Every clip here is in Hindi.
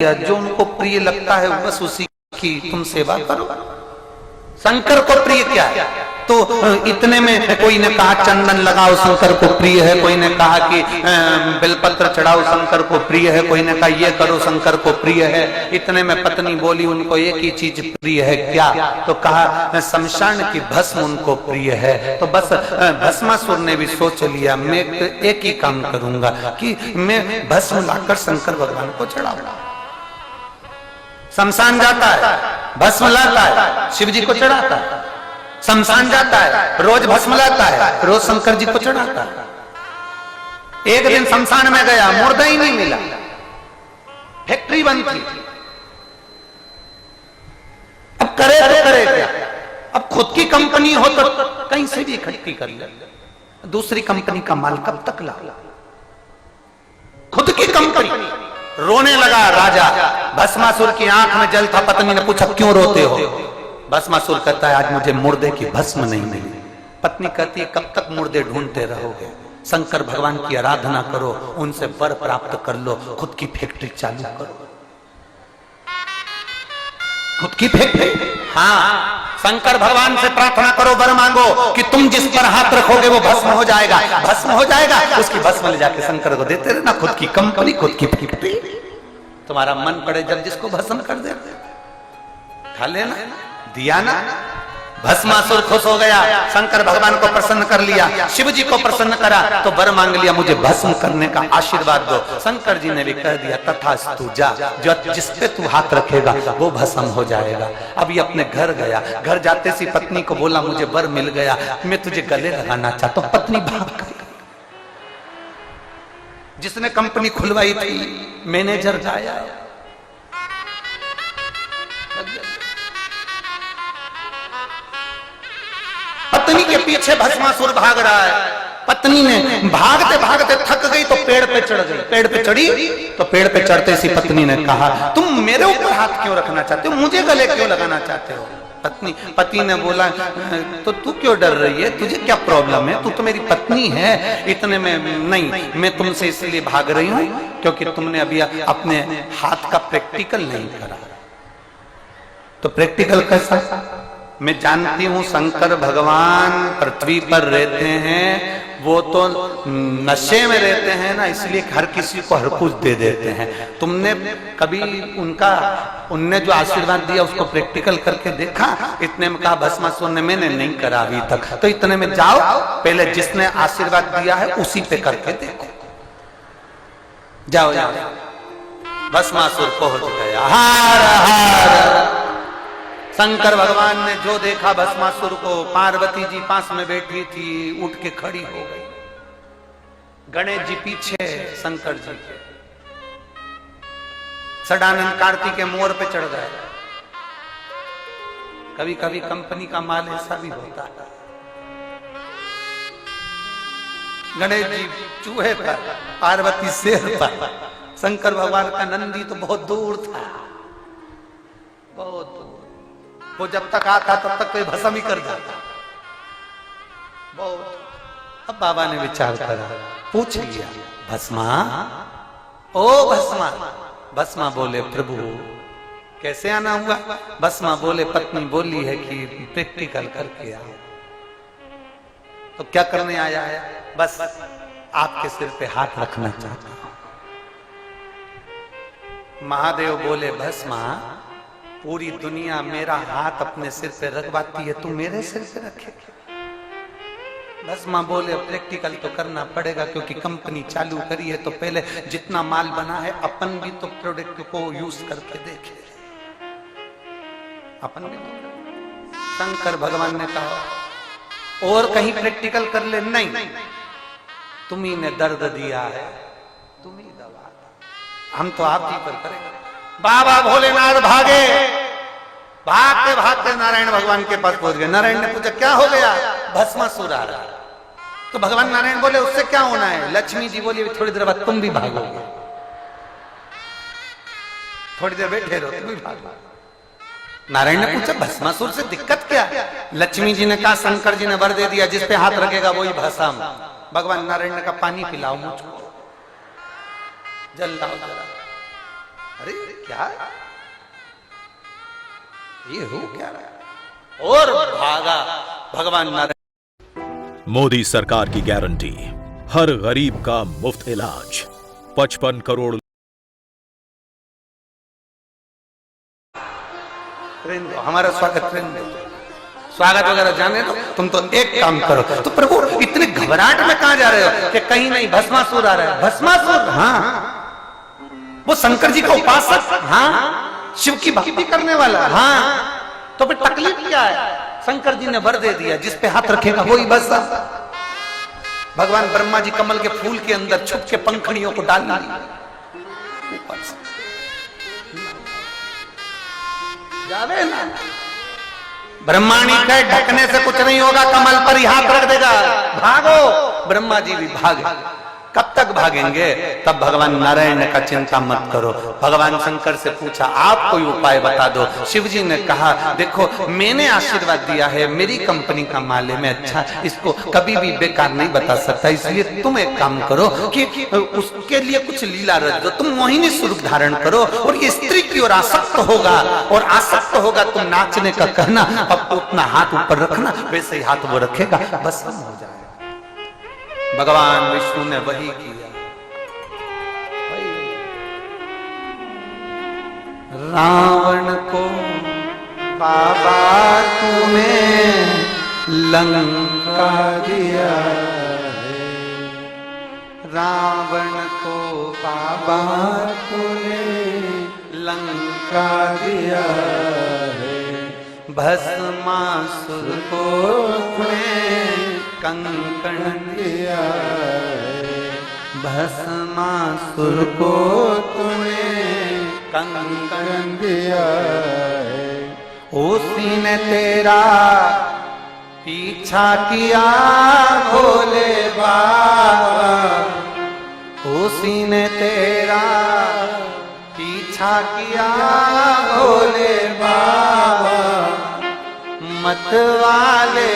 जो उनको प्रिय लगता है बस उसी की तुम सेवा करो। शंकर को प्रिय क्या है? तो इतने में कोई ने कहा चंदन लगाओ शंकर को प्रिय है, कोई ने कहा कि बेलपत्र चढ़ाओ शंकर को प्रिय है, कोई ने कहा ये करो शंकर को प्रिय है। इतने में पत्नी बोली उनको एक ही चीज प्रिय है, क्या? तो कहा शमशान की भस्म उनको प्रिय है। तो बस भस्मासुर ने भी सोच लिया मैं एक ही काम करूंगा कि मैं भस्म लाकर शंकर भगवान को चढ़ाऊंगा। शमशान जाता है, भस्म लाता है, शिव जी को चढ़ाता है। शमशान जाता है, रोज भस्म लाता है, रोज शंकर जी को चढ़ाता है। एक दिन शमशान में गया, मुर्दा ही नहीं मिला, फैक्ट्री बंद थी। अब करे तो करे क्या? अब खुद की कंपनी हो तो कहीं से भी इकट्ठी कर ले, दूसरी कंपनी का माल कब तक ला? खुद की कंपनी। रोने लगा राजा। भस्मासुर की आंख में जल था। पत्नी ने पूछा क्यों रोते हो? भस्मासुर कहता है आज मुझे मुर्दे की भस्म नहीं मिली। पत्नी कहती है कब तक मुर्दे ढूंढते रहोगे? शंकर भगवान की आराधना करो, उनसे वर प्राप्त कर लो, खुद की फैक्ट्री चालू करो। खुद की फैक्ट्री। हाँ, शंकर भगवान से प्रार्थना करो, वर मांगो कि तुम जिस पर हाथ रखोगे वो भस्म हो जाएगा, भस्म हो जाएगा। उसकी भस्म ले जाके शंकर को देते रहना। खुद की कंपनी, खुद की फैक्ट्री। तुम्हारा मन पड़े जब जिसको भस्म कर दे, खा लेना, दिया ना। भस्मासुर खुश हो गया, शंकर भगवान को प्रसन्न कर लिया, शिव जी को प्रसन्न करा तो वर मांग लिया मुझे भस्म करने का आशीर्वाद दो। शंकर जी ने भी कह दिया तथास्तु, जा, जो जिस पे तू हाथ रखेगा वो भस्म हो जाएगा। अब ये अपने घर गया, घर जाते सी पत्नी को बोला मुझे वर मिल गया, मैं तुझे गले लगाना चाहता हूं। पत्नी भाग गई। जिसने कंपनी खुलवाई थी मैनेजर गाया। पत्नी के पीछे भस्मासुर भाग रहा है। पत्नी ने भागते भागते थक गई तो पेड़ पे चढ़ गई। पेड़ पे चढ़ी तो पेड़ पे चढ़ते सी पत्नी ने कहा तुम मेरे ऊपर हाथ क्यों रखना चाहते हो? मुझे गले क्यों लगाना चाहते हो? पति ने बोला तो तू क्यों डर रही है? तुझे क्या प्रॉब्लम है? तू तो मेरी पत्नी है। इतने में नहीं, मैं तुमसे इसलिए भाग रही हूं क्योंकि तुमने अभी अपने हाथ का प्रैक्टिकल नहीं करा। तो प्रैक्टिकल कैसा? मैं जानती हूं शंकर भगवान पृथ्वी पर रहते हैं, वो तो नशे में रहते हैं ना, इसलिए हर किसी को हर कुछ दे देते हैं। तुमने कभी उनने जो आशीर्वाद दिया उसको प्रैक्टिकल करके देखा? इतने में कहा भस्मासुर ने मैंने नहीं करा अभी तक। तो इतने में जाओ पहले जिसने आशीर्वाद दिया है उसी पे करके देखो। जाओ जाओ। भस्मासुर पहुंच गया। हार हार। शंकर भगवान ने जो देखा भस्मासुर को, पार्वती जी पास में बैठी थी, उठ के खड़ी हो गई। गणेश जी पीछे शंकर जी के। सदानंद कार्तिक के मोर पे चढ़ गए। कभी कभी कंपनी का माल ऐसा भी होता है। गणेश जी चूहे पर, पार्वती शेर पर, शंकर भगवान का नंदी तो बहुत दूर था, बहुत दूर। वो जब तक आता तब तक कोई भस्म ही कर जाता बहुत। अब बाबा ने विचार करा, पूछ लिया भस्मा, ओ भस्मा। भस्मा बोले प्रभु कैसे आना हुआ? भस्मा बोले पत्नी बोली है कि प्रैक्टिकल करके आओ। तो क्या करने आया है? बस आपके सिर पे हाथ रखना चाहता हूं। महादेव बोले भस्मा पूरी दुनिया मेरा हाथ अपने सिर पे रखवाती है, तू मेरे सिर पे रखे? भस्मा बोले प्रैक्टिकल तो करना पड़ेगा क्योंकि कंपनी चालू करी है, तो पहले जितना माल बना है अपन भी तो प्रोडक्ट को यूज करके देखे। अपन भी। शंकर भगवान ने कहा और कहीं प्रैक्टिकल कर ले। नहीं, तुम्ही ने दर्द दिया है, तुम ही दवा, हम तो आप ही पर करेंगे। बाबा भोलेनाथ भागे, भागते भागते नारायण भगवान के पास पहुंच गए। नारायण ने पूछा क्या हो गया? भस्मासुर आ रहा। तो भगवान नारायण बोले उससे क्या होना है? लक्ष्मी जी बोली थोड़ी देर बाद तुम भी भागोगे, थोड़ी देर बैठे रहो, तुम भी भागो। नारायण ने पूछा भस्मासुर से दिक्कत क्या? लक्ष्मी जी ने कहा शंकर जी ने वर दे दिया जिस पे हाथ रखेगा वही भस्म। भगवान नारायण ने कहा पानी पिलाओ मुझको, जल लाओ जरा। अरे क्या ये हो क्या रहा है? और भागा भगवान नारायण। मोदी सरकार की गारंटी, हर गरीब का मुफ्त इलाज, 55 करोड़। ट्रेन दो, हमारा स्वागत ट्रेन दो, स्वागत वगैरह जाने दो, तुम तो एक काम करो। तो प्रभु इतने घबराहट में कहां जा रहे हो कि कहीं नहीं भस्मासुर आ रहा है? भस्मासुर, हाँ वो शंकर जी का उपासक, हाँ शिव की भक्ति करने वाला, हाँ तो फिर तकलीफ क्या है? शंकर जी ने वर दे दिया, जिस पे हाथ रखेगा वही बस। भगवान ब्रह्मा जी कमल के फूल के अंदर छुप के पंखड़ियों को डाल जावे ना। ब्रह्माणी के ढकने से कुछ नहीं होगा, कमल पर ही हाथ रख देगा, भागो। ब्रह्मा जी भी भागे। कब तक भागेंगे? तब भगवान नारायण ने कहा चिंता मत करो। भगवान शंकर से पूछा आप कोई उपाय बता दो। शिव जी ने कहा देखो मैंने आशीर्वाद दिया है, मेरी कंपनी का माल है, मैं अच्छा इसको कभी भी बेकार नहीं बता सकता, इसलिए तुम एक काम करो कि उसके लिए कुछ लीला रच दो, तुम मोहिनी स्वरूप धारण करो और ये स्त्री की ओर आसक्त होगा, और आसक्त होगा तुम नाचने का कहना, अब तो अपना हाथ ऊपर रखना, वैसे ही हाथ वो रखेगा, बस हम हो जाए। भगवान विष्णु ने वही किया। रावण को बाबा तूने लंका दिया है, रावण को बाबा तूने लंका दिया है, भस्मासुर को तूने कंकण दिया है, भस्मासुर को तूने कंकण दिया है, उसी ने तेरा पीछा किया भोले बाबा, उसी ने तेरा पीछा किया भोले बाबा, मतवाले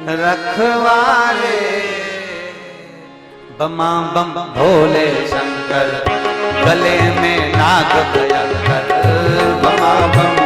रखवाले बमा बम भोले शंकर, गले में नाग भयंकर, बमा बम